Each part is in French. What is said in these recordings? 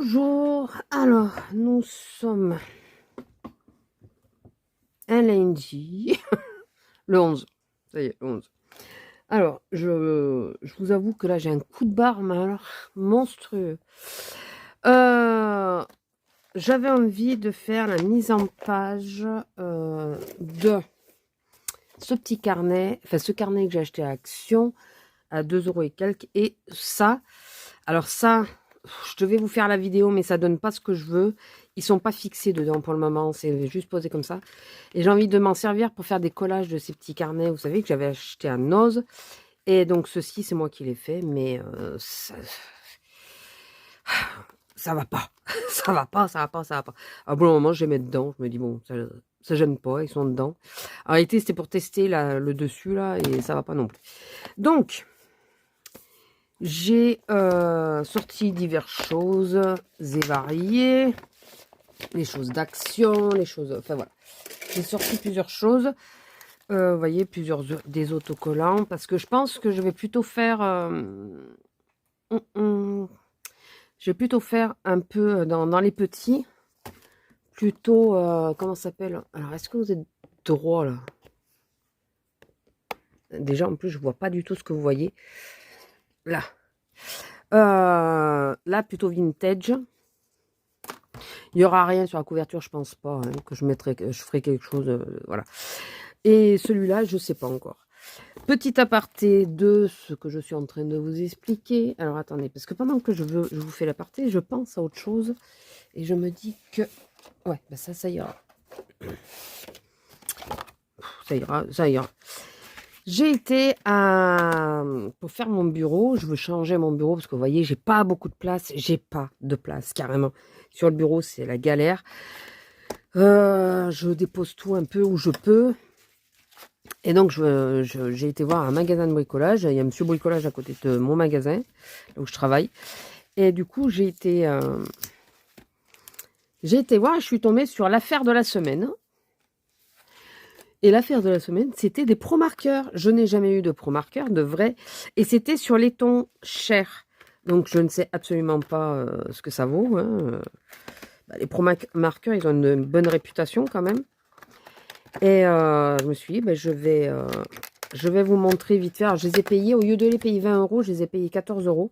Bonjour, alors nous sommes un lundi, le 11, ça y est, le 11. Alors, je vous avoue que là j'ai un coup de barre, mais alors monstrueux. J'avais envie de faire la mise en page de ce petit carnet, enfin ce carnet que j'ai acheté à Action à 2 € et quelques, et ça, alors ça, je devais vous faire la vidéo, mais ça donne pas ce que je veux. Ils sont pas fixés dedans pour le moment, c'est juste posé comme ça. Et j'ai envie de m'en servir pour faire des collages de ces petits carnets, vous savez, que j'avais acheté à Noz. Et donc ceci, c'est moi qui l'ai fait, mais ça va pas. Ça va pas, ça va pas, ça va pas. À un bon moment, je les mets dedans, je me dis, bon, ça gêne pas, ils sont dedans. En réalité, c'était pour tester le dessus, là, et ça va pas non plus. Donc, j'ai sorti diverses choses et variées, les choses d'action, les choses... Enfin voilà, j'ai sorti plusieurs choses. Vous voyez, des autocollants, parce que je pense que je vais plutôt faire... je vais plutôt faire un peu dans les petits, plutôt... comment ça s'appelle? Alors, est-ce que vous êtes droit, là? Déjà, en plus, je vois pas du tout ce que vous voyez. Là. Là, plutôt vintage. Il n'y aura rien sur la couverture, je pense pas, hein, que je ferai quelque chose, voilà. Et celui-là, je sais pas encore. Petit aparté de ce que je suis en train de vous expliquer. Alors, attendez, parce que pendant que je vous fais l'aparté, je pense à autre chose. Et je me dis que... Ouais, bah ça ira. Ça ira, ça ira. J'ai été pour faire mon bureau, je veux changer mon bureau parce que vous voyez, j'ai pas beaucoup de place. J'ai pas de place, carrément. Sur le bureau, c'est la galère. Je dépose tout un peu où je peux. Et donc, j'ai été voir un magasin de bricolage. Il y a Monsieur Bricolage à côté de mon magasin, là où je travaille. Et du coup, j'ai été voir, je suis tombée sur l'affaire de la semaine. Et l'affaire de la semaine, c'était des pro-marqueurs. Je n'ai jamais eu de pro-marqueurs, de vrai. Et c'était sur les tons chers. Donc, je ne sais absolument pas ce que ça vaut. Hein. Les pro-marqueurs, ils ont une bonne réputation quand même. Et je me suis dit, ben, je vais vous montrer vite fait. Alors, je les ai payés, au lieu de les payer 20 €, je les ai payés 14 €.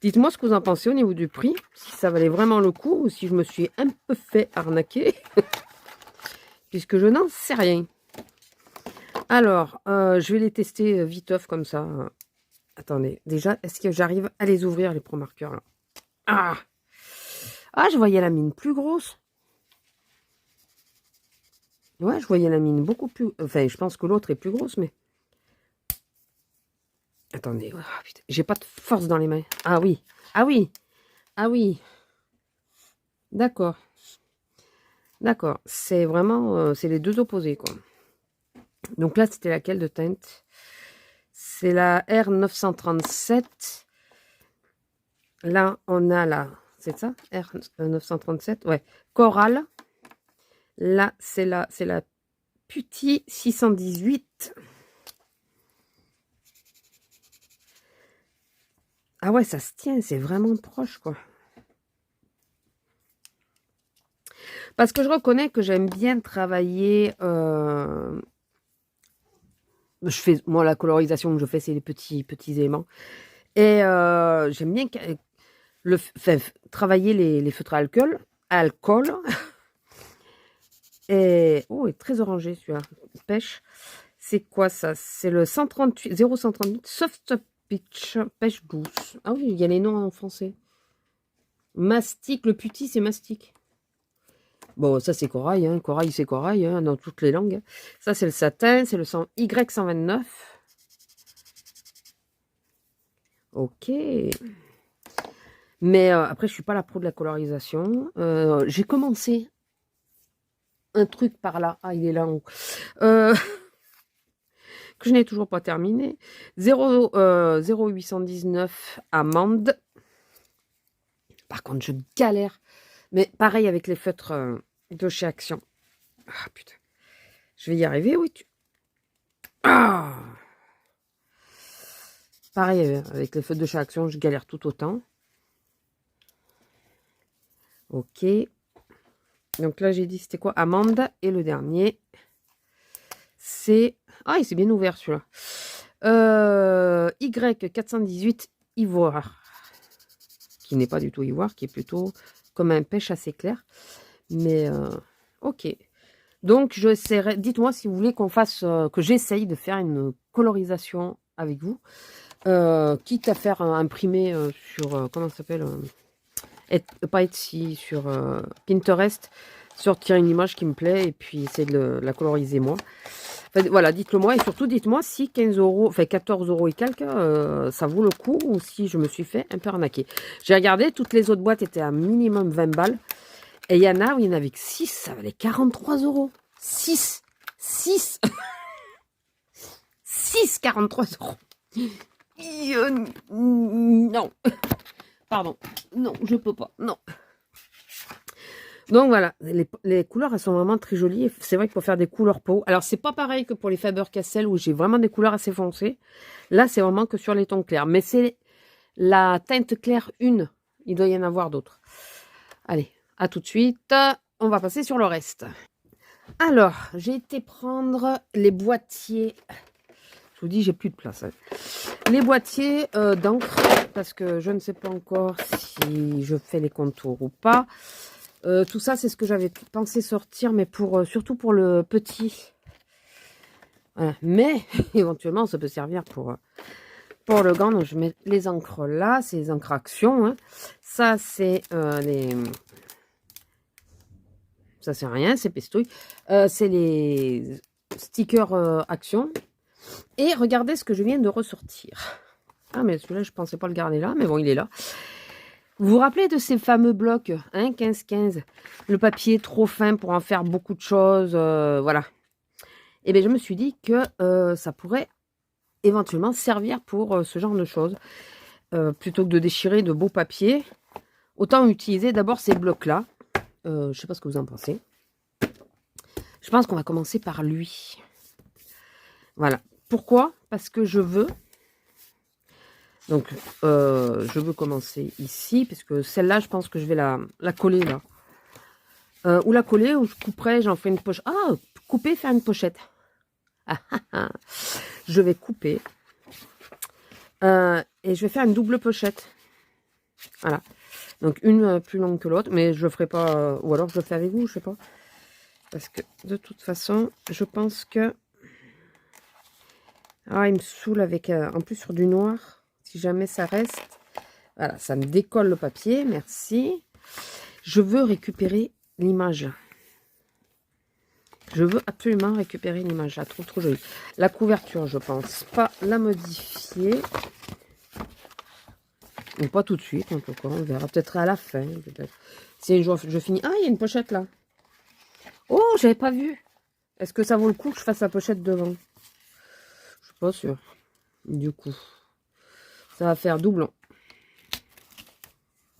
Dites-moi ce que vous en pensez au niveau du prix. Si ça valait vraiment le coup ou si je me suis un peu fait arnaquer. Puisque je n'en sais rien. Alors, je vais les tester viteuf comme ça. Attendez, déjà, est-ce que j'arrive à les ouvrir, les pro-marqueurs là? Ah, je voyais la mine plus grosse. Ouais, je voyais la mine beaucoup plus... Enfin, je pense que l'autre est plus grosse, mais... Attendez, oh, putain, j'ai pas de force dans les mains. Ah oui, ah oui, ah oui. D'accord. D'accord, c'est vraiment... c'est les deux opposés, quoi. Donc là, c'était laquelle de teinte? C'est la R937. Là, on a la... C'est ça? R937, ouais. Coral. Là, c'est la Putty 618. Ah ouais, ça se tient, c'est vraiment proche, quoi. Parce que je reconnais que j'aime bien travailler... moi, la colorisation que je fais, c'est les petits éléments. Et j'aime bien travailler les feutres à alcool. Et... Oh, il est très orangé, celui-là. Pêche. C'est quoi, ça? C'est le 0138 Soft Pitch, pêche douce. Ah oui, il y a les noms en français. Mastic, le Putty, c'est mastic. Bon, ça c'est corail, hein. Corail c'est corail, hein, dans toutes les langues. Ça c'est le satin, c'est le Y129. Ok. Mais après, je suis pas la pro de la colorisation. J'ai commencé un truc par là. Ah, il est là en haut. Que je n'ai toujours pas terminé. 0,819 amande. Par contre, je galère. Mais pareil avec les feutres de chez Action. Ah, putain. Je vais y arriver, oui. Ah, pareil avec les feutres de chez Action, je galère tout autant. Ok. Donc là, j'ai dit, c'était quoi? Amande. Et le dernier, c'est... Ah, il s'est bien ouvert, celui-là. Y418 ivoire. Qui n'est pas du tout ivoire, qui est plutôt comme un pêche assez clair. Mais, ok. Donc, j'essaierai... Dites-moi si vous voulez qu'on fasse... que j'essaye de faire une colorisation avec vous. Quitte à faire imprimer sur... comment ça s'appelle pas Etsy, sur Pinterest, sortir une image qui me plaît et puis essayer de la coloriser moi. Enfin, voilà, dites-le moi et surtout dites-moi si 15 euros, enfin 14 euros et quelques, ça vaut le coup ou si je me suis fait un peu arnaquer. J'ai regardé, toutes les autres boîtes étaient à minimum 20 balles et il y en a où il y en avait que 6, ça valait 43 euros. 6 6 6, 43 euros. Non. Pardon. Non, je peux pas. Non. Donc voilà, les couleurs, elles sont vraiment très jolies. C'est vrai qu'il faut faire des couleurs peau. Alors, c'est pas pareil que pour les Faber-Castell où j'ai vraiment des couleurs assez foncées. Là, c'est vraiment que sur les tons clairs. Mais c'est la teinte claire 1. Il doit y en avoir d'autres. Allez, à tout de suite. On va passer sur le reste. Alors, j'ai été prendre les boîtiers. Je vous dis, j'ai plus de place. Les boîtiers d'encre, parce que je ne sais pas encore si je fais les contours ou pas. Tout ça, c'est ce que j'avais pensé sortir, mais pour surtout pour le petit. Voilà. Mais, éventuellement, ça peut servir pour le grand. Donc, je mets les encres là. C'est les encres Action. Hein. Ça, c'est les... Ça, c'est rien, c'est pestouille. C'est les stickers Action. Et regardez ce que je viens de ressortir. Ah, mais celui-là, je pensais pas le garder là, mais bon, il est là. Vous vous rappelez de ces fameux blocs, hein, 15-15, le papier trop fin pour en faire beaucoup de choses, voilà. Et bien, je me suis dit que ça pourrait éventuellement servir pour ce genre de choses. Plutôt que de déchirer de beaux papiers, autant utiliser d'abord ces blocs-là. Je ne sais pas ce que vous en pensez. Je pense qu'on va commencer par lui. Voilà. Pourquoi? Parce que je veux... Donc, je veux commencer ici, puisque celle-là, je pense que je vais la coller là. Ou la coller, ou je couperai, j'en ferai une pochette. Ah, couper, faire une pochette. Je vais couper. Et je vais faire une double pochette. Voilà. Donc, une plus longue que l'autre, mais je ne ferai pas... ou alors, je le fais avec vous, je sais pas. Parce que, de toute façon, je pense que... Ah, il me saoule avec... en plus, sur du noir. Si jamais ça reste... Voilà, ça me décolle le papier. Merci. Je veux récupérer l'image. Je veux absolument récupérer l'image. Je la trouve trop jolie. La couverture, je pense pas la modifier. Ou pas tout de suite, en tout cas. On verra peut-être à la fin. Si un jour je finis... Ah, il y a une pochette là. Oh, j'avais pas vu. Est-ce que ça vaut le coup que je fasse la pochette devant? Je suis pas sûre. Du coup, ça va faire doublon.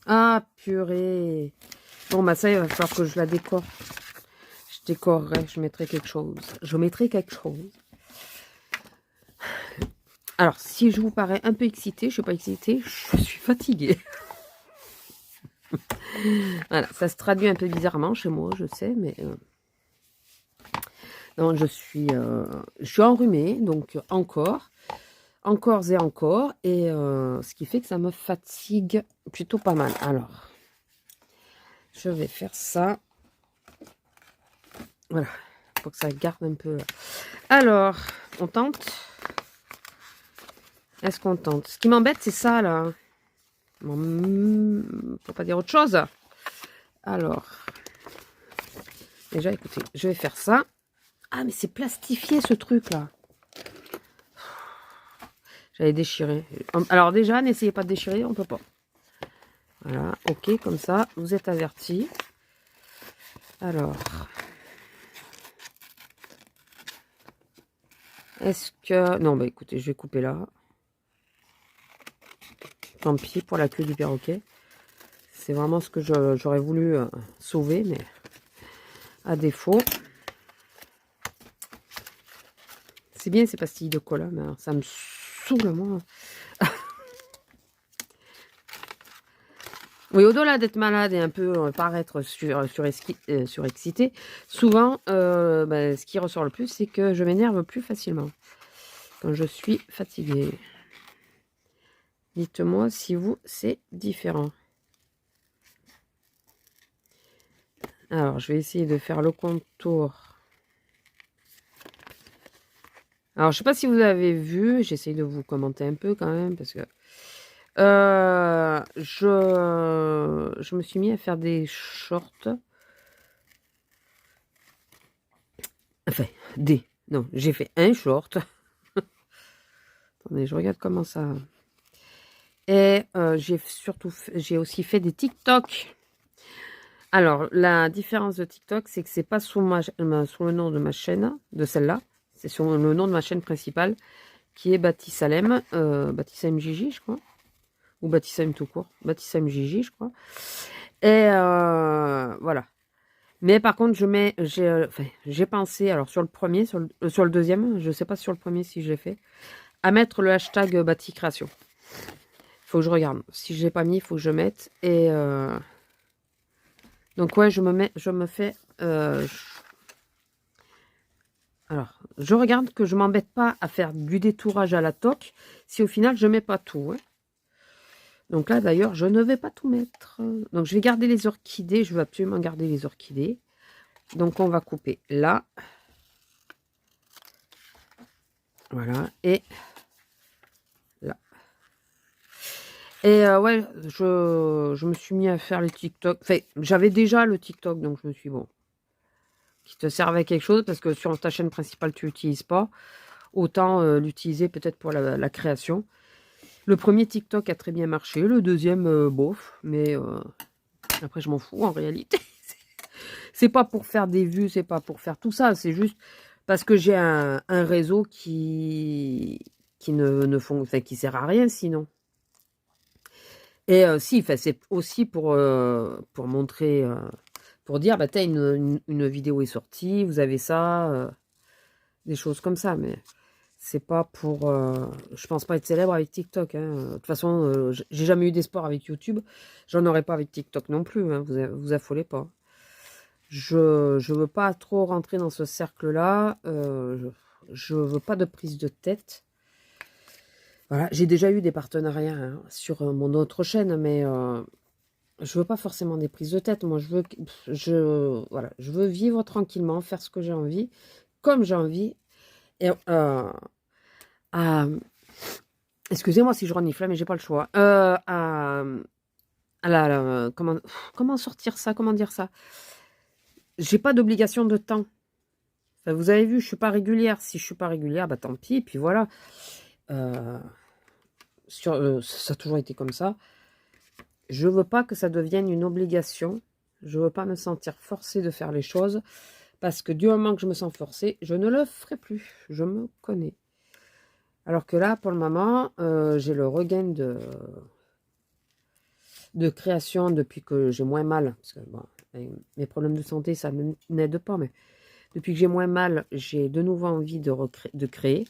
Ah, purée. Bon, bah ça, il va falloir que je la décore. Je décorerai, je mettrai quelque chose. Je mettrai quelque chose. Alors, si je vous parais un peu excitée, je suis pas excitée, je suis fatiguée. Voilà, ça se traduit un peu bizarrement chez moi, je sais, mais... Non, je suis enrhumée, donc encore et encore, et ce qui fait que ça me fatigue plutôt pas mal. Alors, je vais faire ça. Voilà, pour que ça garde un peu. Alors, on tente. Est-ce qu'on tente? Ce qui m'embête, c'est ça, là. Faut pas dire autre chose. Alors, déjà, écoutez, je vais faire ça. Ah, mais c'est plastifié, ce truc-là. J'allais déchirer. Alors, déjà, n'essayez pas de déchirer, on peut pas. Voilà, ok, comme ça, vous êtes avertis. Alors... Est-ce que... Non, bah écoutez, je vais couper là. Tant pis pour la queue du perroquet. C'est vraiment ce que j'aurais voulu sauver, mais à défaut. C'est bien ces pastilles de colle, mais alors, ça me saoule, moi. Oui, au-delà d'être malade et un peu paraître surexcité, souvent, ce qui ressort le plus, c'est que je m'énerve plus facilement quand je suis fatiguée. Dites-moi si vous, c'est différent. Alors, je vais essayer de faire le contour. Alors, je sais pas si vous avez vu, j'essaye de vous commenter un peu quand même, parce que je me suis mis à faire des shorts. Enfin, non, j'ai fait un short. Attendez, je regarde comment ça... Et j'ai aussi fait des TikTok. Alors, la différence de TikTok, c'est que c'est pas sous le nom de ma chaîne, de celle-là. C'est sur le nom de ma chaîne principale, qui est Baptisalem, Baptisalem Gigi, je crois. Ou Baptisalem tout court. Baptisalem Gigi, je crois. Et voilà. Mais par contre, j'ai pensé, alors sur le premier, sur le deuxième, je sais pas sur le premier si j'ai fait, à mettre le hashtag Bapticréation. Faut que je regarde. Si je l'ai pas mis, il faut que je mette. Et donc ouais, je me fais. Alors, je regarde que je m'embête pas à faire du détourage à la toque, si au final je mets pas tout. Hein. Donc là, d'ailleurs, je ne vais pas tout mettre. Donc je vais garder les orchidées. Je veux absolument garder les orchidées. Donc on va couper là. Voilà. Et là. Et ouais, je me suis mis à faire les TikTok. Enfin, j'avais déjà le TikTok, donc je me suis dit, bon, qui te servait à quelque chose, parce que sur ta chaîne principale, tu l'utilises pas. Autant l'utiliser peut-être pour la création. Le premier TikTok a très bien marché. Le deuxième, bof. Mais après, je m'en fous en réalité. C'est pas pour faire des vues, c'est pas pour faire tout ça. C'est juste parce que j'ai un réseau qui qui sert à rien sinon. Et si, c'est aussi pour montrer, pour dire, bah, t'as une vidéo est sortie, vous avez ça, des choses comme ça, mais c'est pas pour... je pense pas être célèbre avec TikTok. Hein. De toute façon, j'ai jamais eu d'espoir avec YouTube, j'en aurai pas avec TikTok non plus, hein, vous affolez pas. Je veux pas trop rentrer dans ce cercle-là, je veux pas de prise de tête. Voilà, j'ai déjà eu des partenariats hein, sur mon autre chaîne, mais je veux pas forcément des prises de tête. Moi, voilà, je veux vivre tranquillement, faire ce que j'ai envie, comme j'ai envie. Et, excusez-moi si je renifle, mais j'ai pas le choix. Comment sortir ça? Comment dire ça? J'ai pas d'obligation de temps. Enfin, vous avez vu, je suis pas régulière. Si je suis pas régulière, bah tant pis. Puis voilà. Ça a toujours été comme ça. Je veux pas que ça devienne une obligation. Je veux pas me sentir forcée de faire les choses. Parce que du moment que je me sens forcée, je ne le ferai plus. Je me connais. Alors que là, pour le moment, j'ai le regain de création depuis que j'ai moins mal. Parce que bon, mes problèmes de santé, ça n'aide pas. Mais depuis que j'ai moins mal, j'ai de nouveau envie de créer.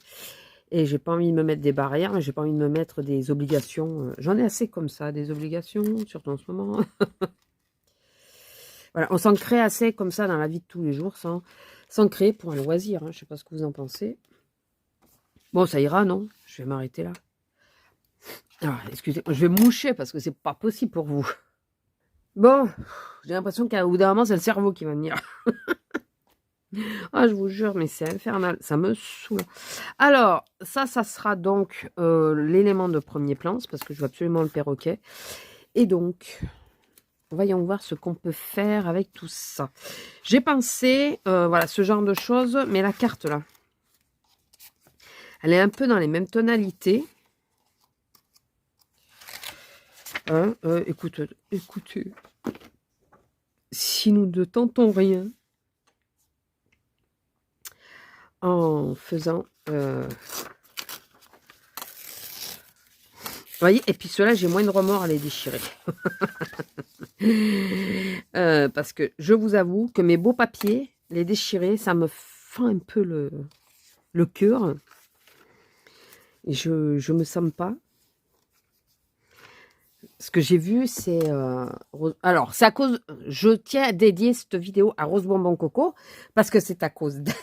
Et j'ai pas envie de me mettre des barrières, j'ai pas envie de me mettre des obligations. J'en ai assez comme ça, des obligations, surtout en ce moment. Voilà, on s'en crée assez comme ça dans la vie de tous les jours, sans créer pour un loisir. Hein. Je sais pas ce que vous en pensez. Bon, ça ira, non? Je vais m'arrêter là. Alors, excusez, je vais me moucher parce que c'est pas possible pour vous. Bon, j'ai l'impression qu'à bout d'un moment, c'est le cerveau qui va venir. Ah, je vous jure, mais c'est infernal. Ça me saoule. Alors, ça sera donc l'élément de premier plan. C'est parce que je veux absolument le perroquet. Et donc, voyons voir ce qu'on peut faire avec tout ça. J'ai pensé, voilà, ce genre de choses. Mais la carte, là, elle est un peu dans les mêmes tonalités. Hein, écoutez. Si nous ne tentons rien, en faisant... vous voyez, et puis ceux-là, j'ai moins de remords à les déchirer. Parce que je vous avoue que mes beaux papiers, les déchirer, ça me fend un peu le cœur. Et je me sens pas. Ce que j'ai vu, c'est... alors, c'est à cause... Je tiens à dédier cette vidéo à Rose Bonbon Coco, parce que c'est à cause d'elle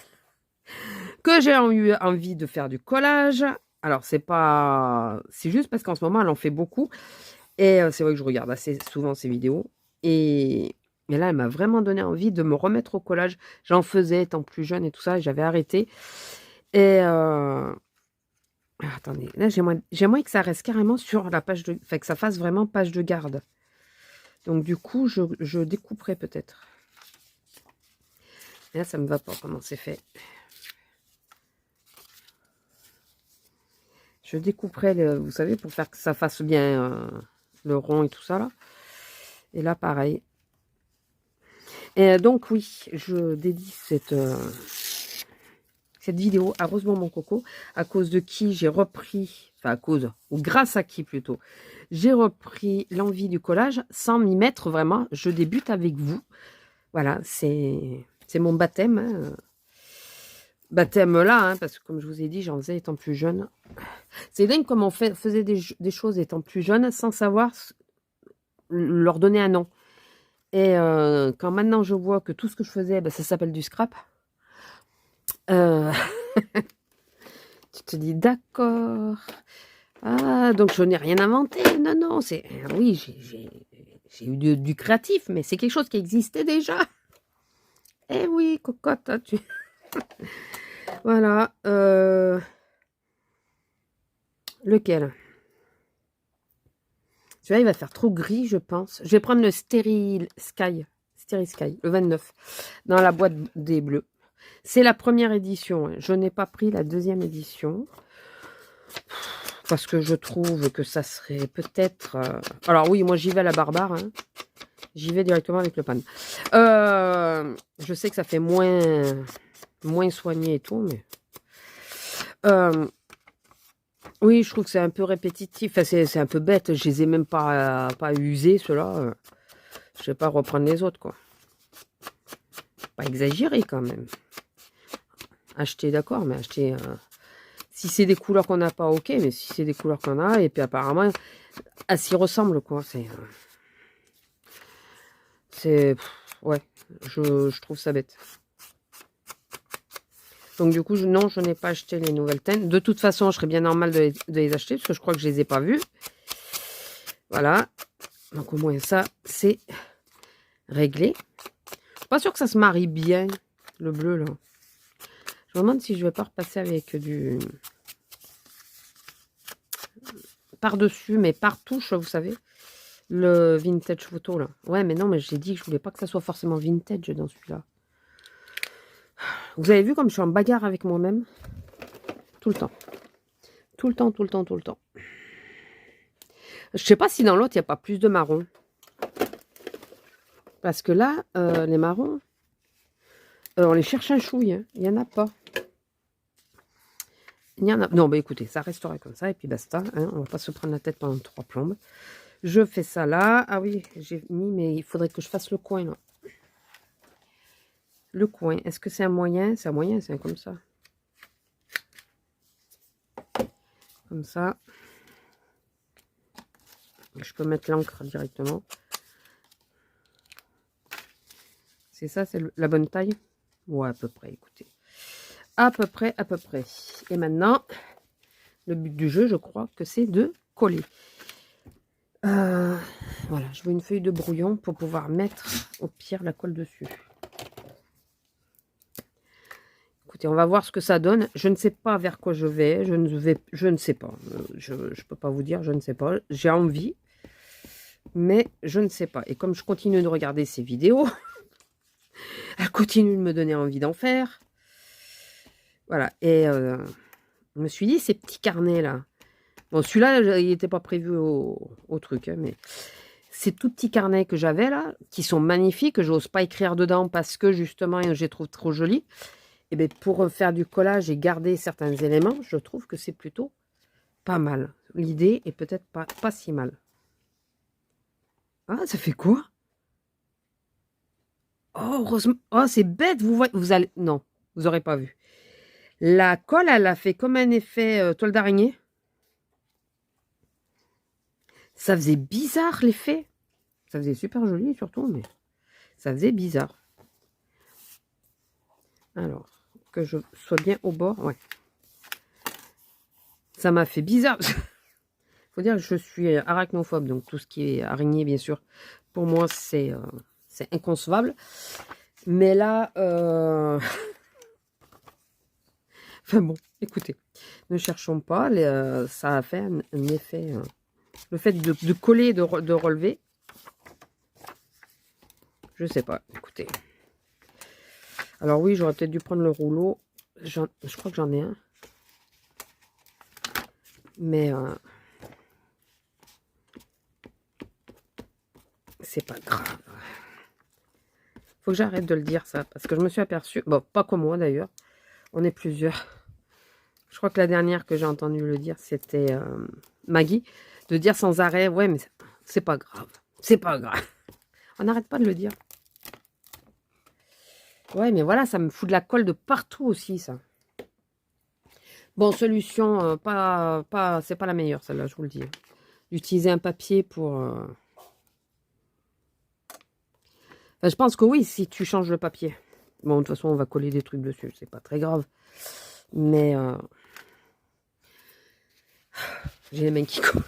que j'ai eu envie de faire du collage. Alors, c'est pas... C'est juste parce qu'en ce moment, elle en fait beaucoup. Et c'est vrai que je regarde assez souvent ses vidéos. Et là, elle m'a vraiment donné envie de me remettre au collage. J'en faisais étant plus jeune et tout ça, et j'avais arrêté. Et... attendez, là, j'aimerais que ça reste carrément sur la page de... Enfin, que ça fasse vraiment page de garde. Donc, du coup, je découperai peut-être. Et là, ça me va pas comment c'est fait. Je découperai, vous savez, pour faire que ça fasse bien le rond et tout ça, là. Et là, pareil. Et donc, oui, je dédie cette vidéo à Rose Bonbon Coco, à cause de qui j'ai repris, enfin à cause, ou grâce à qui plutôt, j'ai repris l'envie du collage sans m'y mettre vraiment. Je débute avec vous. Voilà, c'est mon baptême. Hein. Baptême là, hein, parce que comme je vous ai dit, j'en faisais étant plus jeune. C'est dingue comme on faisait des choses étant plus jeune sans savoir leur donner un nom. Et quand maintenant je vois que tout ce que je faisais, ben, ça s'appelle du scrap, tu te dis d'accord. Ah, donc je n'ai rien inventé. Non, non, c'est... Oui, j'ai eu du créatif, mais c'est quelque chose qui existait déjà. Eh oui, cocotte, hein, tu... Voilà. Lequel? Celui-là, il va faire trop gris, je pense. Je vais prendre le Steril Sky, le 29, dans la boîte des bleus. C'est la première édition. Je n'ai pas pris la deuxième édition. Parce que je trouve que ça serait peut-être... Alors oui, moi j'y vais à la barbare. Hein. J'y vais directement avec le pan. Je sais que ça fait moins soigné et tout, mais... oui, je trouve que c'est un peu répétitif. Enfin, c'est un peu bête. Je les ai même pas usés, ceux-là. Je sais pas reprendre les autres, quoi. Pas exagéré, quand même. Acheter, d'accord, mais acheter... si c'est des couleurs qu'on n'a pas, ok. Mais si c'est des couleurs qu'on a, et puis apparemment, elles s'y ressemblent, quoi. Ouais, je trouve ça bête. Donc, du coup, non, je n'ai pas acheté les nouvelles teines. De toute façon, je serais bien normal de les acheter, parce que je crois que je les ai pas vues. Voilà. Donc, au moins, ça, c'est réglé. Je suis pas sûre que ça se marie bien, le bleu, là. Je me demande si je vais pas repasser avec du... par-dessus, mais par touche, vous savez. Le vintage photo, là. Ouais, mais non, mais j'ai dit que je voulais pas que ça soit forcément vintage dans celui-là. Vous avez vu comme je suis en bagarre avec moi-même? Tout le temps. Tout le temps, tout le temps, tout le temps. Je sais pas si dans l'autre, il n'y a pas plus de marron. Parce que là, les marrons, on les cherche un chouille. Hein. Il n'y en a pas. Il y en a... Non, bah écoutez, ça restera comme ça et puis basta. Hein. On va pas se prendre la tête pendant 3 plombes. Je fais ça là. Ah oui, j'ai mis, mais il faudrait que je fasse le coin là. Le coin, est-ce que c'est un moyen? C'est un moyen, c'est comme ça. Comme ça. Je peux mettre l'encre directement. C'est ça, c'est la bonne taille? Ouais, à peu près, écoutez. À peu près, à peu près. Et maintenant, le but du jeu, je crois que c'est de coller. Voilà, je veux une feuille de brouillon pour pouvoir mettre au pire la colle dessus. Écoutez, on va voir ce que ça donne. Je ne sais pas vers quoi je vais. Je ne sais pas. Je ne peux pas vous dire, je ne sais pas. J'ai envie, mais je ne sais pas. Et comme je continue de regarder ces vidéos, elle continue de me donner envie d'en faire. Voilà. Et je me suis dit, ces petits carnets-là. Bon, celui-là, il n'était pas prévu au truc, hein, mais ces tout petits carnets que j'avais là, qui sont magnifiques, que j'ose pas écrire dedans parce que justement, je les trouve trop jolis. Et bien, pour faire du collage et garder certains éléments, je trouve que c'est plutôt pas mal. L'idée est peut-être pas si mal. Ah, ça fait quoi? Oh, heureusement. Oh, c'est bête, vous allez... Non, vous n'aurez pas vu. La colle, elle a fait comme un effet toile d'araignée. Ça faisait bizarre l'effet. Ça faisait super joli surtout, mais ça faisait bizarre. Alors, que je sois bien au bord, ouais. Ça m'a fait bizarre. Faut dire que je suis arachnophobe, donc tout ce qui est araignée, bien sûr, pour moi, c'est inconcevable. Mais là, enfin bon, écoutez, ne cherchons pas. Ça a fait un effet. Le fait de coller, de relever, je sais pas, écoutez. Alors oui, j'aurais peut-être dû prendre le rouleau. Je crois que j'en ai un. Mais c'est pas grave. Faut que j'arrête de le dire, ça. Parce que je me suis aperçue... Bon, pas comme moi, d'ailleurs. On est plusieurs. Je crois que la dernière que j'ai entendu le dire, c'était Maggie. De dire sans arrêt, ouais, mais c'est pas grave. C'est pas grave. On n'arrête pas de le dire. Ouais, mais voilà, ça me fout de la colle de partout aussi, ça. Bon, solution, c'est pas la meilleure, celle-là, je vous le dis. D'utiliser un papier pour... Enfin, je pense que oui, si tu changes le papier. Bon, de toute façon, on va coller des trucs dessus, c'est pas très grave. Mais... j'ai les mains qui collent.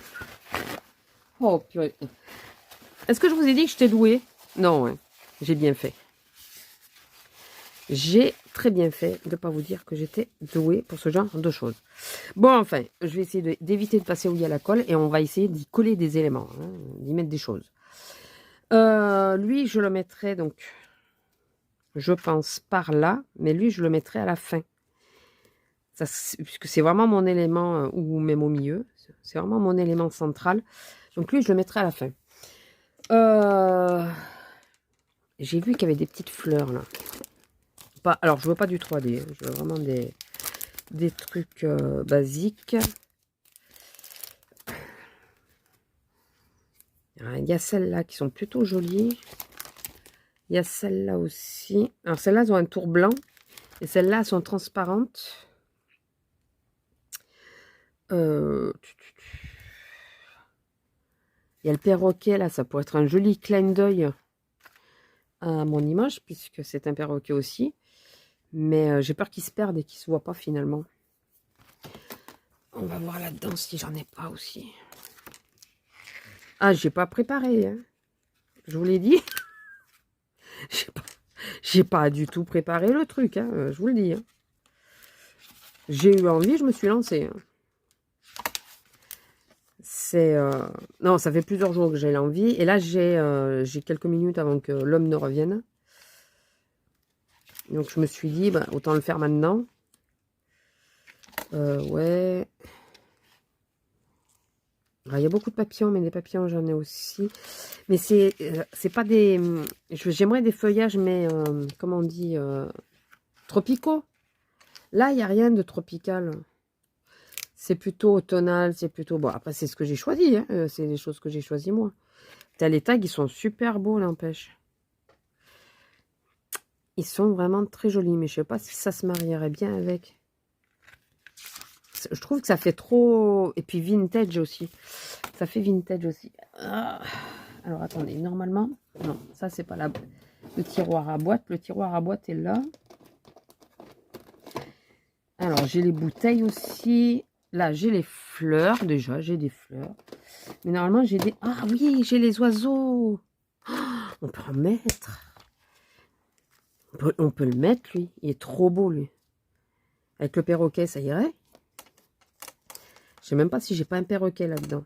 Oh, purée. Est-ce que je vous ai dit que j'étais douée? Non, ouais. J'ai bien fait. J'ai très bien fait de ne pas vous dire que j'étais douée pour ce genre de choses. Bon, enfin, je vais essayer d'éviter de passer où il y a la colle et on va essayer d'y coller des éléments, hein, d'y mettre des choses. Lui, je le mettrai donc, je pense, par là, mais lui, je le mettrai à la fin. Ça, puisque c'est vraiment mon élément, ou même au milieu, c'est vraiment mon élément central. Donc lui, je le mettrai à la fin. J'ai vu qu'il y avait des petites fleurs, là. Alors, je veux pas du 3D, hein, je veux vraiment des trucs basiques. Il y a celles-là qui sont plutôt jolies. Il y a celles-là aussi. Alors, celles-là, elles ont un tour blanc. Et celles-là, sont transparentes. Il y a le perroquet, là. Ça pourrait être un joli clin d'œil à mon image, puisque c'est un perroquet aussi. Mais j'ai peur qu'il se perde et qu'il ne se voit pas finalement. On va voir là-dedans si j'en ai pas aussi. Ah, j'ai pas préparé. Hein. Je vous l'ai dit. J'ai pas du tout préparé le truc. Hein, je vous le dis. Hein. J'ai eu envie, je me suis lancée. Hein. C'est... Non, ça fait plusieurs jours que j'ai l'envie. Et là, j'ai quelques minutes avant que l'homme ne revienne. Donc, je me suis dit, bah, autant le faire maintenant. Ouais. Alors, il y a beaucoup de papillons, mais des papillons, j'en ai aussi. Mais c'est pas des... J'aimerais des feuillages, mais comment on dit tropicaux. Là, il n'y a rien de tropical. C'est plutôt automnal, c'est plutôt... Bon, après, c'est ce que j'ai choisi. Hein. C'est les choses que j'ai choisies, moi. Les tags, ils sont super beaux, n'empêche. Ils sont vraiment très jolis, mais je sais pas si ça se marierait bien avec. Je trouve que ça fait trop... Et puis vintage aussi. Ça fait vintage aussi. Ah. Alors, attendez, normalement... Non, ça, c'est pas le tiroir à boîte. Le tiroir à boîte est là. Alors, j'ai les bouteilles aussi. Là, j'ai les fleurs. Déjà, j'ai des fleurs. Mais normalement, j'ai des... Ah oui, j'ai les oiseaux. Oh, on peut en mettre. On peut le mettre, lui. Il est trop beau, lui. Avec le perroquet, ça irait. Je sais même pas si j'ai pas un perroquet là-dedans.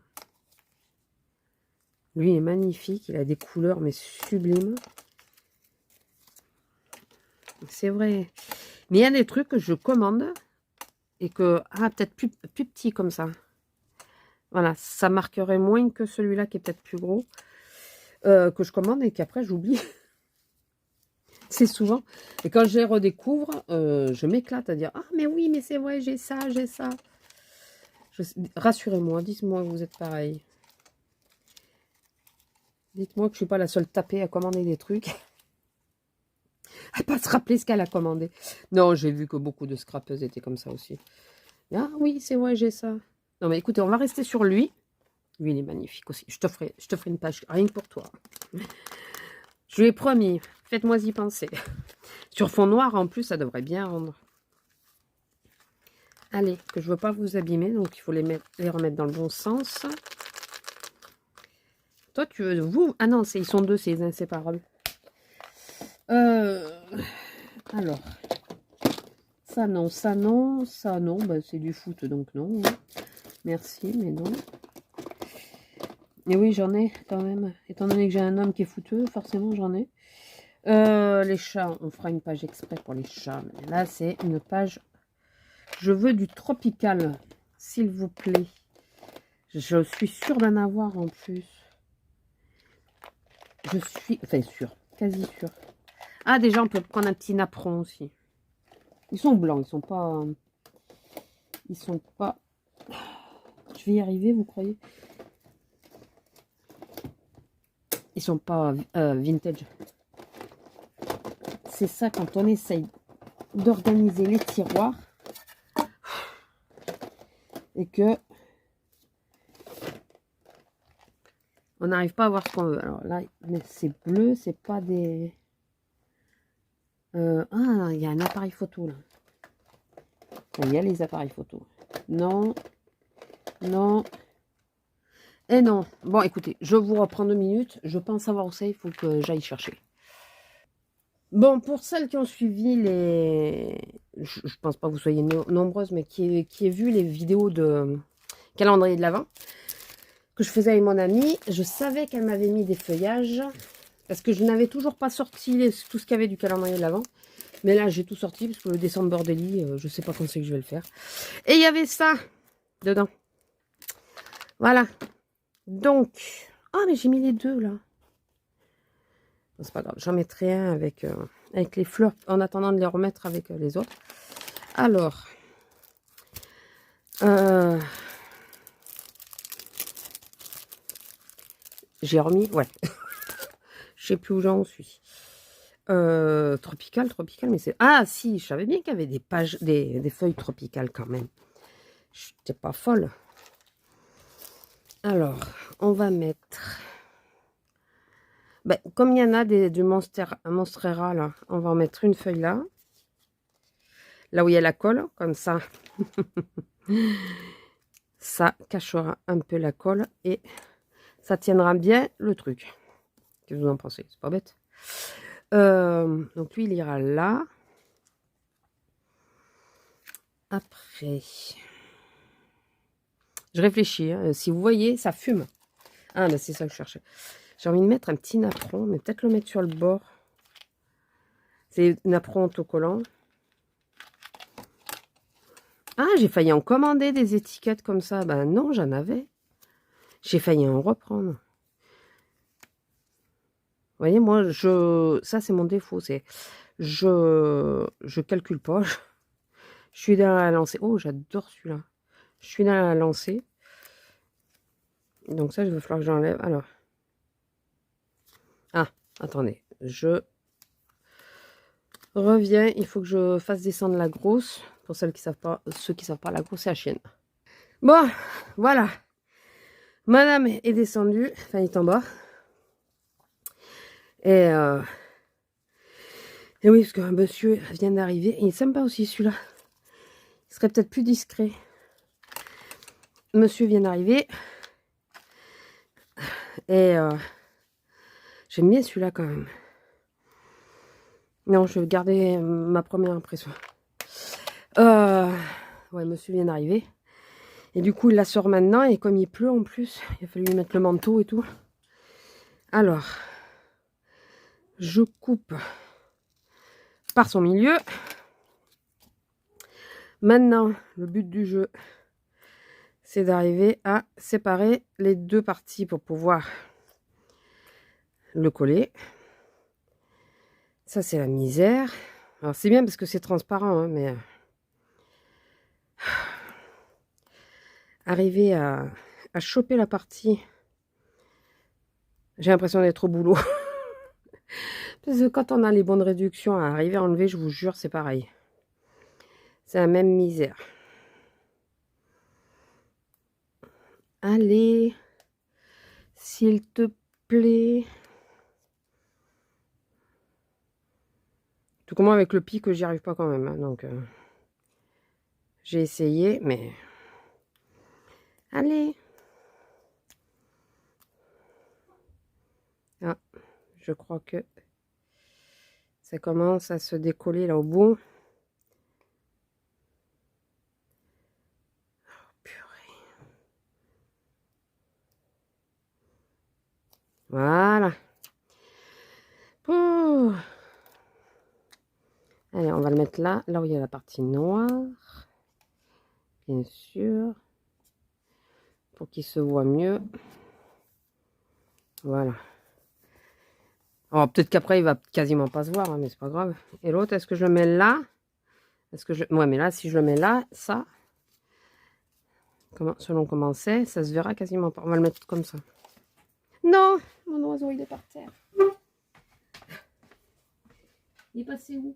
Lui, il est magnifique. Il a des couleurs, mais sublimes. C'est vrai. Mais il y a des trucs que je commande et que... Ah, peut-être plus petit comme ça. Voilà, ça marquerait moins que celui-là qui est peut-être plus gros. Que je commande et qu'après, j'oublie. C'est souvent. Et quand je les redécouvre, je m'éclate à dire « Ah, mais oui, mais c'est vrai, j'ai ça, j'ai ça. » Rassurez-moi, dites-moi que vous êtes pareil. Dites-moi que je ne suis pas la seule tapée à commander des trucs. À pas se rappeler ce qu'elle a commandé. Non, j'ai vu que beaucoup de scrapeuses étaient comme ça aussi. Ah oui, c'est vrai, j'ai ça. Non, mais écoutez, on va rester sur lui. Lui, il est magnifique aussi. Je te ferai une page rien que pour toi. Je lui ai promis. Faites-moi y penser. Sur fond noir, en plus, ça devrait bien rendre. Allez, que je ne veux pas vous abîmer, donc il faut les remettre dans le bon sens. Toi, tu veux... Vous... Ah non, ils sont deux, c'est les inséparables. Alors... Ça non, ça non, ça non. Bah, c'est du foot, donc non. Merci, mais non. Et oui, j'en ai quand même. Étant donné que j'ai un homme qui est fouteux, forcément, j'en ai. Les chats, on fera une page exprès pour les chats. Mais là, c'est une page... Je veux du tropical, s'il vous plaît. Je suis sûre d'en avoir en plus. Je suis... Enfin, sûre. Quasi sûre. Ah, déjà, on peut prendre un petit napperon aussi. Ils sont blancs, ils sont pas... Ils sont pas... Je vais y arriver, vous croyez? Ils sont pas vintage. C'est ça quand on essaye d'organiser les tiroirs et que on n'arrive pas à voir ce qu'on veut. Alors là, c'est bleu, c'est pas des... Ah, il y a un appareil photo là. Il y a les appareils photo. Non, non, et non. Bon, écoutez, je vous reprends 2 minutes. Je pense savoir où c'est, il faut que j'aille chercher. Bon, pour celles qui ont suivi les... Je pense pas que vous soyez nombreuses, mais qui aient vu les vidéos de calendrier de l'Avent que je faisais avec mon amie, je savais qu'elle m'avait mis des feuillages parce que je n'avais toujours pas sorti tout ce qu'il y avait du calendrier de l'Avent. Mais là, j'ai tout sorti parce que le décembre Bordelli, je sais pas quand c'est que je vais le faire. Et il y avait ça dedans. Voilà. Donc... Ah, mais j'ai mis les deux, là. C'est pas grave, j'en mettrai un avec les fleurs en attendant de les remettre avec les autres. Alors, j'ai remis, ouais, je sais plus où j'en suis. Tropical, mais c'est... Ah si, je savais bien qu'il y avait des pages, des feuilles tropicales quand même. Je n'étais pas folle. Alors, on va mettre... Ben, comme il y en a du Monstera, là, on va en mettre une feuille là. Là où il y a la colle, comme ça. Ça cachera un peu la colle et ça tiendra bien le truc. Qu'est-ce que vous en pensez? C'est pas bête. Donc lui, il ira là. Après, je réfléchis. Hein. Si vous voyez, ça fume. Ah, ben c'est ça que je cherchais. J'ai envie de mettre un petit napperon, mais peut-être le mettre sur le bord. C'est napperon autocollant. Ah, j'ai failli en commander des étiquettes comme ça. Ben non, j'en avais. J'ai failli en reprendre. Vous voyez, moi, ça, c'est mon défaut. C'est je calcule pas. Je suis dans la lancée. Oh, j'adore celui-là. Je suis dans la lancée. Donc ça, il va falloir que j'enlève. Alors. Ah, attendez. Je reviens. Il faut que je fasse descendre la grosse. Pour celles qui savent pas, ceux qui savent pas, la grosse, c'est la chienne. Bon, voilà. Madame est descendue. Enfin, il est en bas. Et oui, parce qu'un monsieur vient d'arriver. Il est sympa aussi, celui-là. Il serait peut-être plus discret. Monsieur vient d'arriver. Et j'aime bien celui-là quand même. Non, je vais garder ma première impression. Ouais, monsieur vient d'arriver. Et du coup, il la sort maintenant. Et comme il pleut en plus, il a fallu lui mettre le manteau et tout. Alors, je coupe par son milieu. Maintenant, le but du jeu, c'est d'arriver à séparer les deux parties pour pouvoir le coller. Ça, c'est la misère. Alors, c'est bien parce que c'est transparent, hein, mais... Arriver à choper la partie... J'ai l'impression d'être au boulot. Parce que quand on a les bonnes réductions à arriver à enlever, je vous jure, c'est pareil. C'est la même misère. Allez. S'il te plaît. Tout comme moi avec le pic, j'y arrive pas quand même. Hein, donc, j'ai essayé, mais... Allez. Ah, je crois que ça commence à se décoller là au bout. Oh, purée. Voilà. Oh. Allez, on va le mettre là, là où il y a la partie noire. Bien sûr. Pour qu'il se voit mieux. Voilà. Alors, peut-être qu'après, il va quasiment pas se voir, hein, mais c'est pas grave. Et l'autre, est-ce que je le mets là? Est-ce que je... Ouais, mais là, si je le mets là, ça... Selon comment c'est, ça se verra quasiment pas. On va le mettre comme ça. Non! Mon oiseau, il est par terre. Il est passé où?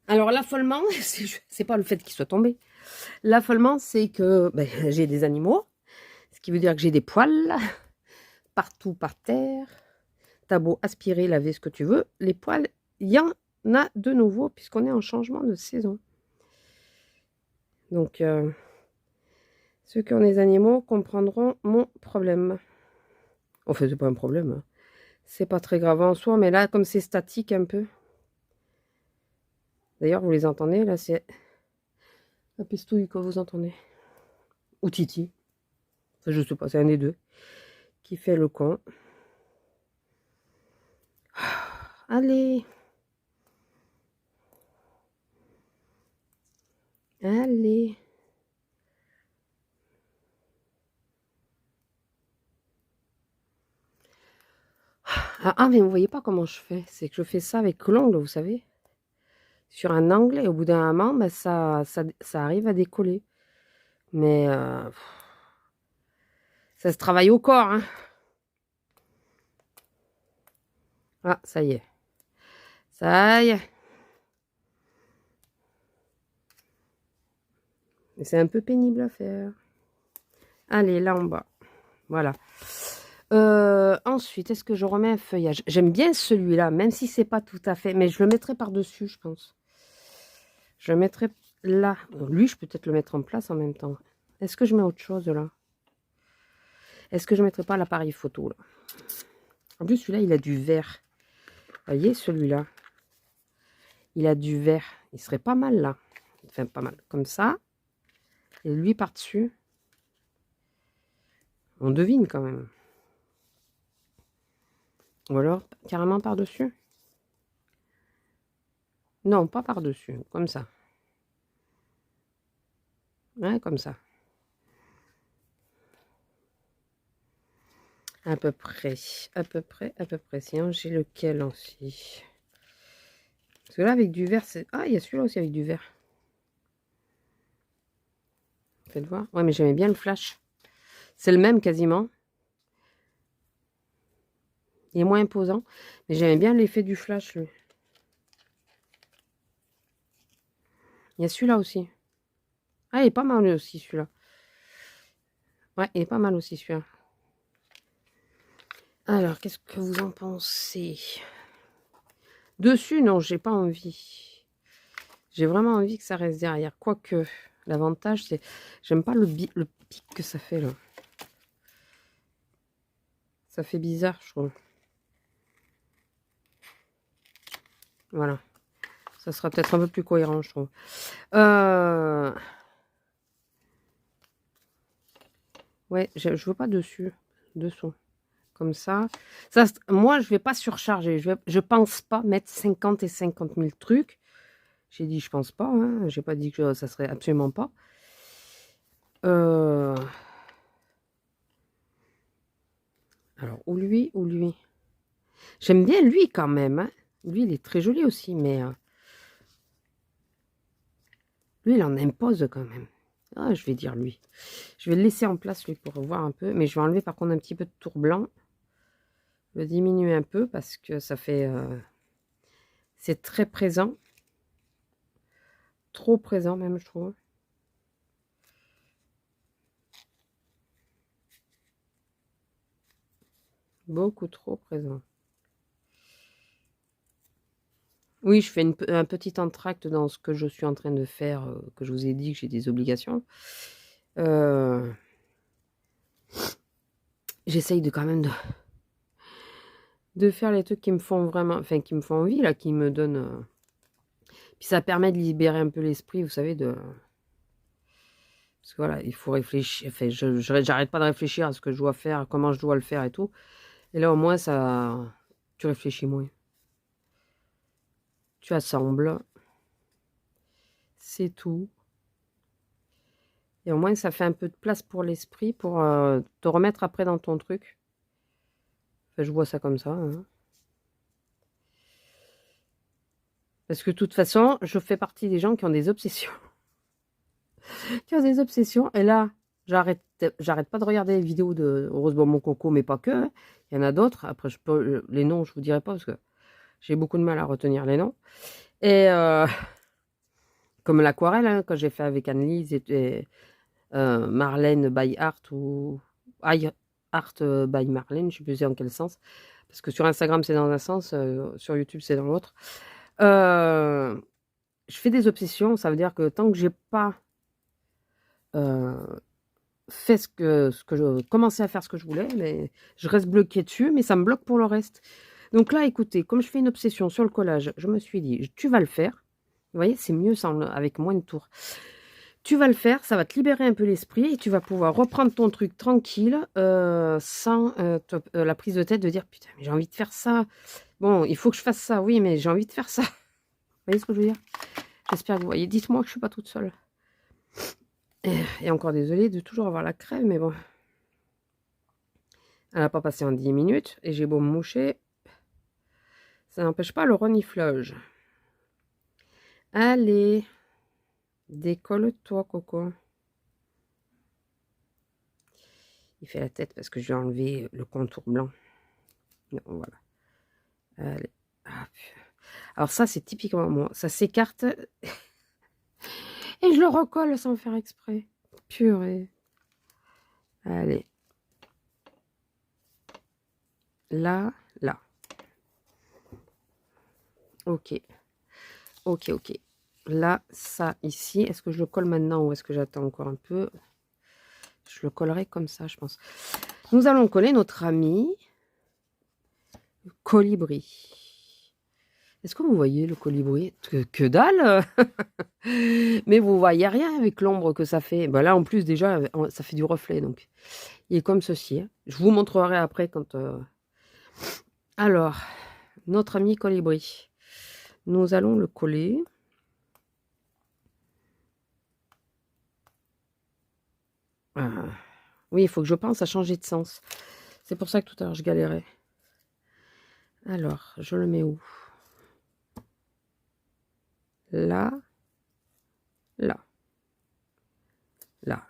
Alors, l'affolement, c'est pas le fait qu'il soit tombé. L'affolement, c'est que ben, j'ai des animaux. Ce qui veut dire que j'ai des poils partout par terre. T'as beau aspirer, laver ce que tu veux. Les poils, il y en a de nouveau puisqu'on est en changement de saison. Donc, ceux qui ont des animaux comprendront mon problème. Enfin, c'est pas un problème. Hein. C'est pas très grave en soi, mais là, comme c'est statique un peu. D'ailleurs, vous les entendez, là, c'est la pestouille que vous entendez. Ou Titi. Enfin, je sais pas, c'est un des deux. Qui fait le con. Allez. Allez. Ah, mais vous voyez pas comment je fais. C'est que je fais ça avec l'ongle, vous savez. Sur un angle, et au bout d'un moment, ben, ça arrive à décoller. Mais ça se travaille au corps. Hein. Ah, ça y est. Ça y est. Mais c'est un peu pénible à faire. Allez, là en bas. Voilà. Ensuite, est-ce que je remets un feuillage? J'aime bien celui-là, même si c'est pas tout à fait. Mais je le mettrai par-dessus, je pense. Je le mettrai là. Lui, je peux peut-être le mettre en place en même temps. Est-ce que je mets autre chose là? Est-ce que je ne mettrai pas l'appareil photo là? En plus, celui-là, il a du vert. Vous voyez, celui-là. Il a du vert. Il serait pas mal là. Enfin, pas mal. Comme ça. Et lui par-dessus. On devine quand même. Ou alors, carrément par-dessus. Non, pas par-dessus. Comme ça. Ouais, comme ça. À peu près. À peu près, à peu près. Sinon, j'ai lequel aussi? Parce que là, avec du vert, c'est... Ah, il y a celui-là aussi avec du vert. Faites voir. Ouais, mais j'aimais bien le flash. C'est le même quasiment. Il est moins imposant. Mais j'aimais bien l'effet du flash, lui. Il y a celui-là aussi. Ah, il est pas mal aussi, celui-là. Ouais, il est pas mal aussi, celui-là. Alors, qu'est-ce que vous en pensez? Dessus, non, j'ai pas envie. J'ai vraiment envie que ça reste derrière. Quoique, l'avantage, c'est... J'aime pas le pic que ça fait, là. Ça fait bizarre, je trouve. Voilà. Ça sera peut-être un peu plus cohérent, je trouve. Ouais, je veux pas dessus. Dessous. Comme ça. Moi, je vais pas surcharger. Je pense pas mettre 50 et 50 000 trucs. J'ai dit je pense pas. Hein. J'ai pas dit que ça serait absolument pas. Alors, ou lui, ou lui. J'aime bien lui quand même. Hein. Lui, il est très joli aussi, mais... lui, il en impose quand même. Ah, je vais dire lui. Je vais le laisser en place, lui, pour voir un peu. Mais je vais enlever, par contre, un petit peu de tour blanc. Le diminuer un peu, parce que ça fait... c'est très présent. Trop présent, même, je trouve. Beaucoup trop présent. Oui, je fais un petit entracte dans ce que je suis en train de faire, que je vous ai dit que j'ai des obligations. J'essaye de quand même de faire les trucs qui me font vraiment, enfin qui me font envie, là, qui me donnent. Puis ça permet de libérer un peu l'esprit, vous savez, parce que voilà, il faut réfléchir. Enfin, j'arrête pas de réfléchir à ce que je dois faire, comment je dois le faire et tout. Et là, au moins, tu réfléchis moins. Tu assembles, c'est tout. Et au moins, ça fait un peu de place pour l'esprit, pour te remettre après dans ton truc. Enfin, je vois ça comme ça, hein. Parce que de toute façon, je fais partie des gens qui ont des obsessions. Qui ont des obsessions. Et là, j'arrête pas de regarder les vidéos de Rosebud Mon Coco, mais pas que, hein. Il y en a d'autres. Après, les noms, je vous dirai pas parce que j'ai beaucoup de mal à retenir les noms. Et comme l'aquarelle, hein, que j'ai fait avec Annelise et Marlène by Art ou Art by Marlène, je ne sais plus dans quel sens. Parce que sur Instagram, c'est dans un sens, sur YouTube, c'est dans l'autre. Je fais des obsessions, ça veut dire que tant que j'ai pas fait commencé à faire ce que je voulais, mais je reste bloquée dessus, mais ça me bloque pour le reste. Donc là, écoutez, comme je fais une obsession sur le collage, je me suis dit, tu vas le faire. Vous voyez, c'est mieux avec moins de tours. Tu vas le faire, ça va te libérer un peu l'esprit et tu vas pouvoir reprendre ton truc tranquille, sans la prise de tête de dire putain, mais j'ai envie de faire ça. Bon, il faut que je fasse ça, oui, mais j'ai envie de faire ça. Vous voyez ce que je veux dire? J'espère que vous voyez. Dites-moi que je ne suis pas toute seule. Et encore désolée de toujours avoir la crève, mais bon. Elle n'a pas passé en 10 minutes et j'ai beau me moucher, ça n'empêche pas le reniflage. Allez, décolle-toi, Coco. Il fait la tête parce que je vais enlever le contour blanc. Non, voilà. Allez. Hop. Alors ça, c'est typiquement moi. Ça s'écarte et je le recolle sans faire exprès. Purée. Allez. Là, là. Ok. Ok, ok. Là, ça, ici. Est-ce que je le colle maintenant ou est-ce que j'attends encore un peu? Je le collerai comme ça, je pense. Nous allons coller notre ami colibri. Est-ce que vous voyez le colibri? Que dalle. Mais vous voyez rien avec l'ombre que ça fait. Ben là, en plus, déjà, ça fait du reflet. Donc, il est comme ceci, hein. Je vous montrerai après quand... Alors, notre ami colibri. Nous allons le coller. Oui, il faut que je pense à changer de sens. C'est pour ça que tout à l'heure, je galérais. Alors, je le mets où? Là. Là. Là.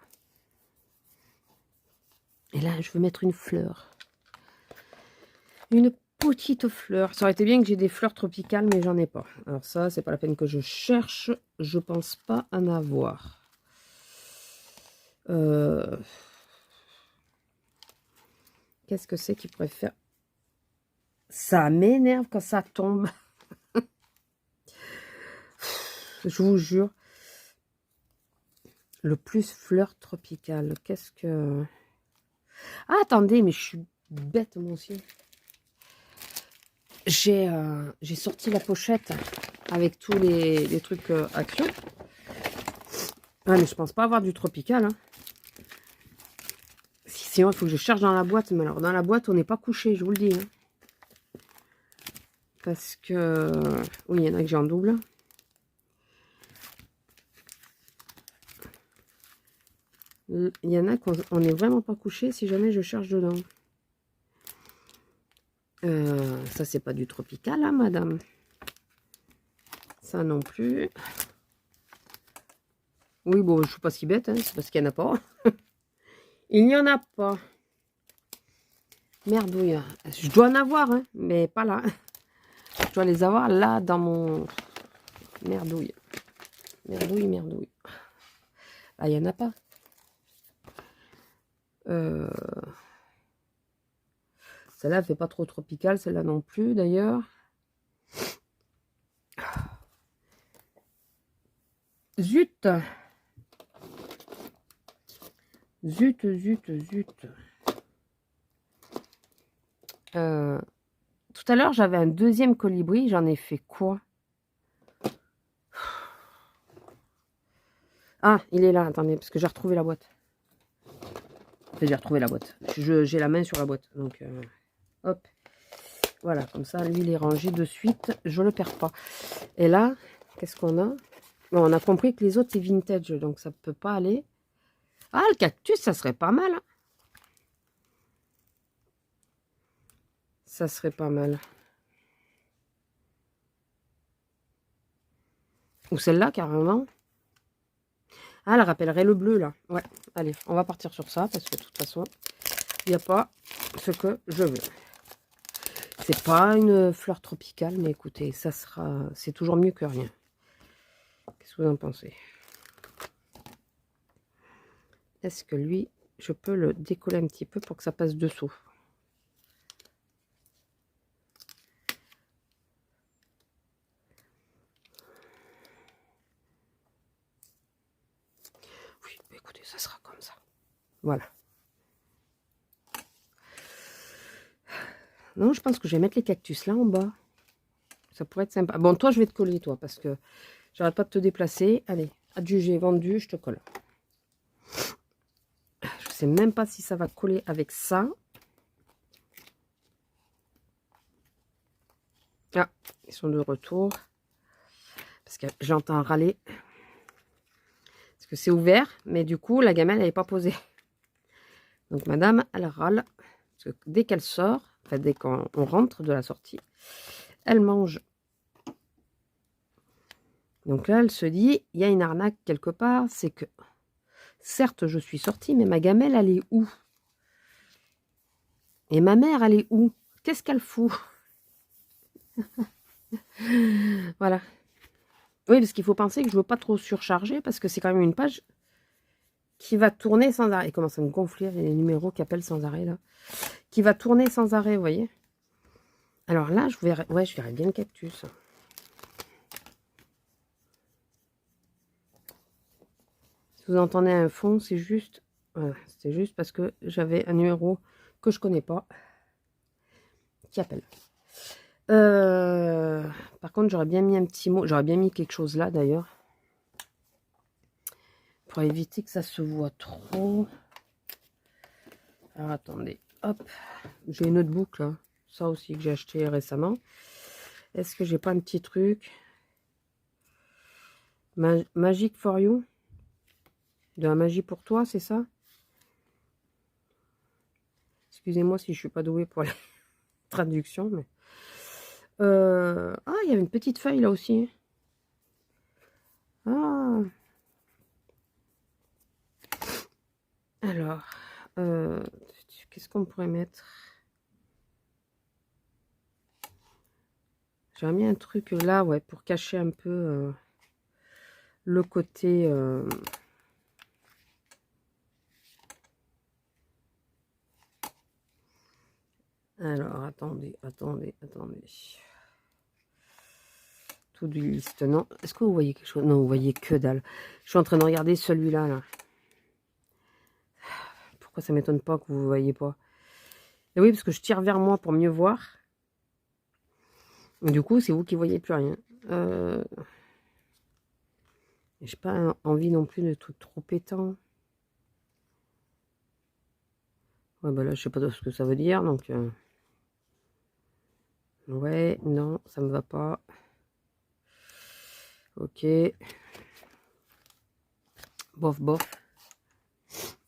Et là, je veux mettre une fleur. Une petite fleur. Ça aurait été bien que j'ai des fleurs tropicales, mais j'en ai pas. Alors ça, c'est pas la peine que je cherche. Je pense pas en avoir. Qu'est-ce que c'est qui pourrait faire? Ça m'énerve quand ça tombe. Je vous jure. Le plus fleur tropicale. Qu'est-ce que... Ah, attendez, mais je suis bête, mon Dieu. J'ai sorti la pochette avec tous les trucs Action. Ah, mais je pense pas avoir du tropical, hein. Sinon, il faut que je cherche dans la boîte. Mais alors, dans la boîte, on n'est pas couché, je vous le dis, hein. Parce que... Oui, il y en a que j'ai en double. Il y en a qu'on n'est vraiment pas couché si jamais je cherche dedans. Ça, c'est pas du tropical, hein, madame. Ça non plus. Oui, bon, je suis pas si bête, hein, c'est parce qu'il n'y en a pas. Il n'y en a pas. Merdouille. Je dois en avoir, hein, mais pas là. Je dois les avoir là dans mon... Merdouille. Merdouille, merdouille. Ah, il n'y en a pas. Celle-là, elle fait pas trop tropicale, celle-là non plus, d'ailleurs. Zut! Zut, zut, zut. Tout à l'heure, j'avais un deuxième colibri. J'en ai fait quoi? Ah, il est là, attendez, parce que j'ai retrouvé la boîte. Enfin, j'ai retrouvé la boîte. J'ai la main sur la boîte. Donc, hop. Voilà, comme ça, lui, il est rangé de suite. Je le perds pas. Et là, qu'est-ce qu'on a? Bon, on a compris que les autres, c'est vintage, donc ça peut pas aller. Ah, le cactus, ça serait pas mal. Hein. Ça serait pas mal. Ou celle-là, carrément. Ah, elle rappellerait le bleu, là. Ouais, allez, on va partir sur ça, parce que de toute façon, il n'y a pas ce que je veux. C'est pas une fleur tropicale, mais écoutez, ça sera... C'est toujours mieux que rien. Qu'est-ce que vous en pensez? Est-ce que lui, je peux le décoller un petit peu pour que ça passe dessous? Oui, écoutez, ça sera comme ça. Voilà. Non, je pense que je vais mettre les cactus là en bas. Ça pourrait être sympa. Bon, toi, je vais te coller, toi, parce que j'arrête pas de te déplacer. Allez, adjugé, vendu, je te colle. Je sais même pas si ça va coller avec ça. Ah, ils sont de retour. Parce que j'entends râler. Parce que c'est ouvert, mais du coup, la gamelle, elle n'est pas posée. Donc, madame, elle râle. Parce que dès qu'elle sort, enfin, dès qu'on rentre de la sortie, elle mange. Donc là, elle se dit, il y a une arnaque quelque part. C'est que, certes, je suis sortie, mais ma gamelle, elle est où? Et ma mère, elle est où? Qu'est-ce qu'elle fout? Voilà. Oui, parce qu'il faut penser que je ne veux pas trop surcharger, parce que c'est quand même une page qui va tourner sans arrêt. Il commence à me gonfler les numéros qui appellent sans arrêt, là. Qui va tourner sans arrêt, vous voyez. Alors là, je verrai, ouais, je verrai bien le cactus. Si vous entendez un fond, c'est juste... Voilà, c'était juste parce que j'avais un numéro que je connais pas qui appelle. Par contre, j'aurais bien mis un petit mot. J'aurais bien mis quelque chose là, d'ailleurs. Pour éviter que ça se voit trop. Alors, attendez. Hop. J'ai une autre boucle. Hein. Ça aussi que j'ai acheté récemment. Est-ce que j'ai pas un petit truc? Magic for you? De la magie pour toi, c'est ça? Excusez-moi si je suis pas douée pour les traductions, mais... Ah, il y avait une petite feuille là aussi. Ah. Alors, qu'est-ce qu'on pourrait mettre? J'aurais mis un truc là, ouais, pour cacher un peu le côté... Alors, attendez. Tout du liste, non? Est-ce que vous voyez quelque chose? Non, vous voyez que dalle. Je suis en train de regarder celui-là, là. Pourquoi ça m'étonne pas que vous ne voyez pas? Et oui, parce que je tire vers moi pour mieux voir. Du coup, c'est vous qui voyez plus rien. J'ai pas envie non plus de trucs trop pétants. Ouais, bah là, je sais pas ce que ça veut dire, donc... Ouais, non, ça me va pas. Ok. Bof, bof.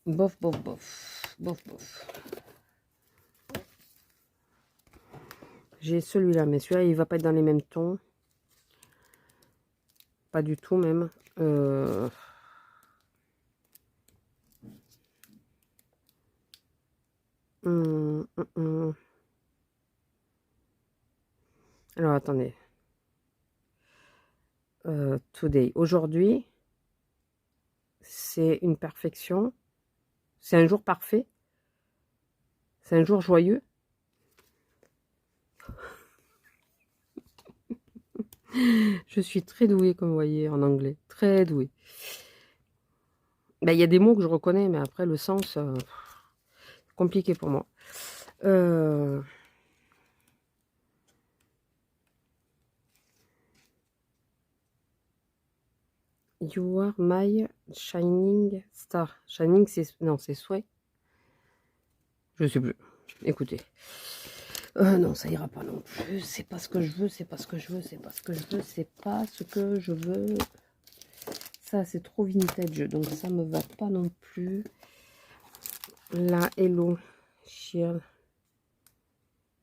Bof, bof, bof. Bof, bof. J'ai celui-là, mais celui-là, il va pas être dans les mêmes tons. Pas du tout, même. Alors, attendez. Today. Aujourd'hui, c'est une perfection. C'est un jour parfait. C'est un jour joyeux. Je suis très douée, comme vous voyez, en anglais. Très douée. Ben, il y a des mots que je reconnais, mais après, le sens, compliqué pour moi. You are my shining star. Shining, c'est... Non, c'est souhait. Je sais plus. Écoutez. Non, ça ira pas non plus. C'est pas ce que je veux, c'est pas ce que je veux, c'est pas ce que je veux, c'est pas ce que je veux. Ça, c'est trop vintage, donc ça me va pas non plus. Là, hello, cheer.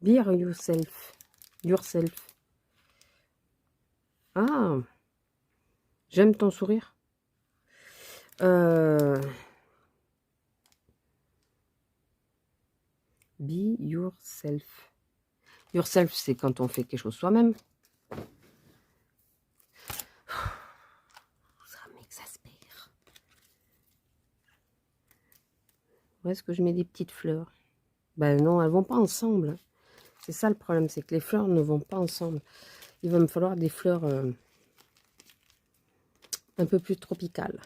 Be yourself. Yourself. Ah, j'aime ton sourire. Be yourself. Yourself, c'est quand on fait quelque chose soi-même. Ça m'exaspère. Où est-ce que je mets des petites fleurs? Ben non, elles vont pas ensemble. C'est ça le problème, c'est que les fleurs ne vont pas ensemble. Il va me falloir des fleurs un peu plus tropicales.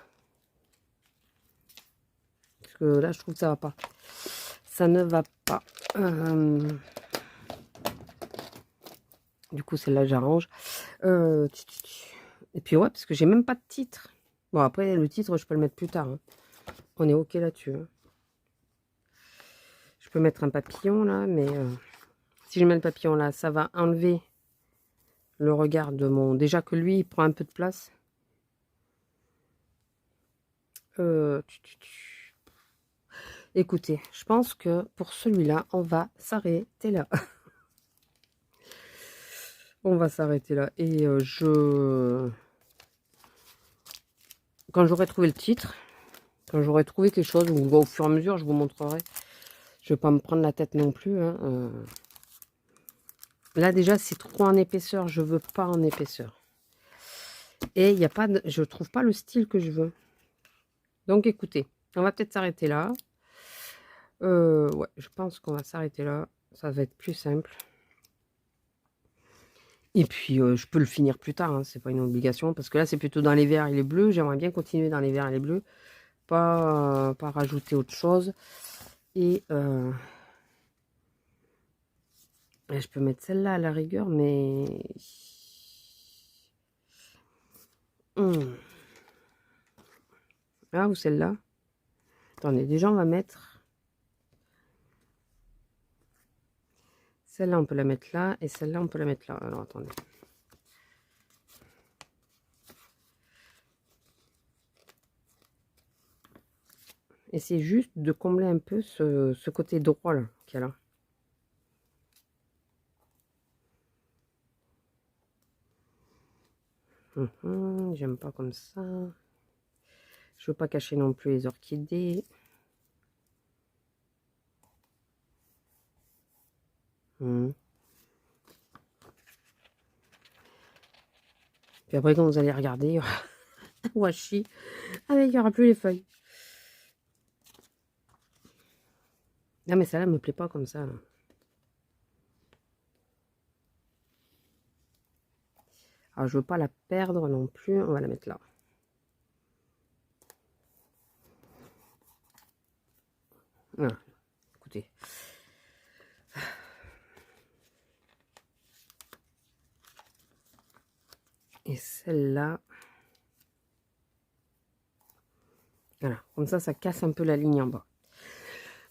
Parce que là, je trouve que ça va pas. Ça ne va pas. Du coup, celle-là, j'arrange. Et puis, ouais, parce que j'ai même pas de titre. Bon, après, le titre, je peux le mettre plus tard. Hein. On est OK là-dessus. Hein. Je peux mettre un papillon, là, mais si je mets le papillon là, ça va enlever le regard de mon... Déjà que lui, il prend un peu de place. Écoutez, je pense que pour celui-là, on va s'arrêter là. On va s'arrêter là. Et quand j'aurai trouvé le titre, quand j'aurai trouvé quelque chose, au fur et à mesure, je vous montrerai. Je ne vais pas me prendre la tête non plus. Hein. Là, déjà, c'est trop en épaisseur. Je veux pas en épaisseur. Et il y a pas de... je trouve pas le style que je veux. Donc, écoutez, on va peut-être s'arrêter là. Ouais, je pense qu'on va s'arrêter là. Ça va être plus simple. Et puis, je peux le finir plus tard. Hein, c'est pas une obligation. Parce que là, c'est plutôt dans les verts et les bleus. J'aimerais bien continuer dans les verts et les bleus. Pas rajouter autre chose. Et je peux mettre celle-là à la rigueur, mais... Ah, ou celle-là. Attendez, déjà, on va mettre... Celle-là, on peut la mettre là. Et celle-là, on peut la mettre là. Alors, attendez. Et c'est juste de combler un peu ce côté droit, là, qu'il y a là. J'aime pas comme ça. Je veux pas cacher non plus les orchidées. Puis après, quand vous allez regarder, il y aura un washi. Avec, il n'y aura plus les feuilles. Non, mais celle-là me plaît pas comme ça. Là. Alors, je veux pas la perdre non plus. On va la mettre là. Voilà. Écoutez. Et celle-là. Voilà. Comme ça casse un peu la ligne en bas.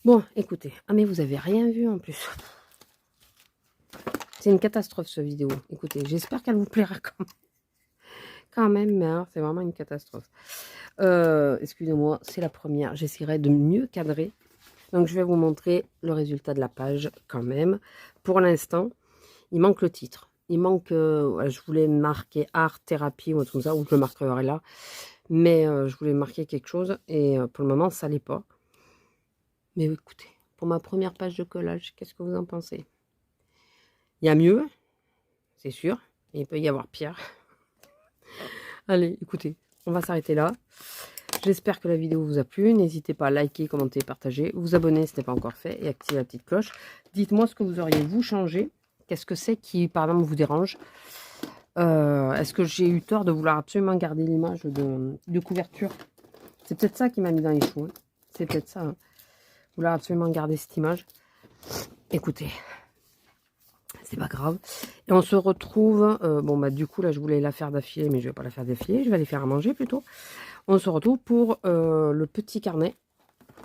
Bon, écoutez. Ah, mais vous avez rien vu en plus. C'est une catastrophe, cette vidéo. Écoutez, j'espère qu'elle vous plaira quand même, mais alors, c'est vraiment une catastrophe. Excusez-moi, c'est la première. J'essaierai de mieux cadrer. Donc, je vais vous montrer le résultat de la page quand même. Pour l'instant, il manque le titre. Il manque, je voulais marquer art, thérapie ou tout ça, ou je le marquerai là. Mais je voulais marquer quelque chose et pour le moment, ça l'est pas. Mais écoutez, pour ma première page de collage, qu'est-ce que vous en pensez? Il y a mieux, c'est sûr. Et il peut y avoir pire. Allez, écoutez, on va s'arrêter là. J'espère que la vidéo vous a plu. N'hésitez pas à liker, commenter, partager, vous abonner si ce n'est pas encore fait et activer la petite cloche. Dites-moi ce que vous auriez vous changé. Qu'est-ce que c'est qui, par exemple, vous dérange? Est-ce que j'ai eu tort de vouloir absolument garder l'image de couverture? C'est peut-être ça qui m'a mis dans les choux. Hein. C'est peut-être ça. Hein. Vouloir absolument garder cette image. Écoutez, c'est pas grave. Et on se retrouve... bon, bah du coup, là, je voulais la faire d'affilée, mais je vais pas la faire d'affilée. Je vais les faire à manger, plutôt. On se retrouve pour le petit carnet.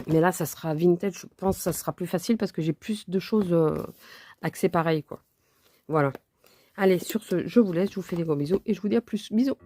Mais là, ça sera vintage. Je pense que ça sera plus facile parce que j'ai plus de choses axées pareil, quoi. Voilà. Allez, sur ce, je vous laisse. Je vous fais des gros bisous et je vous dis à plus. Bisous.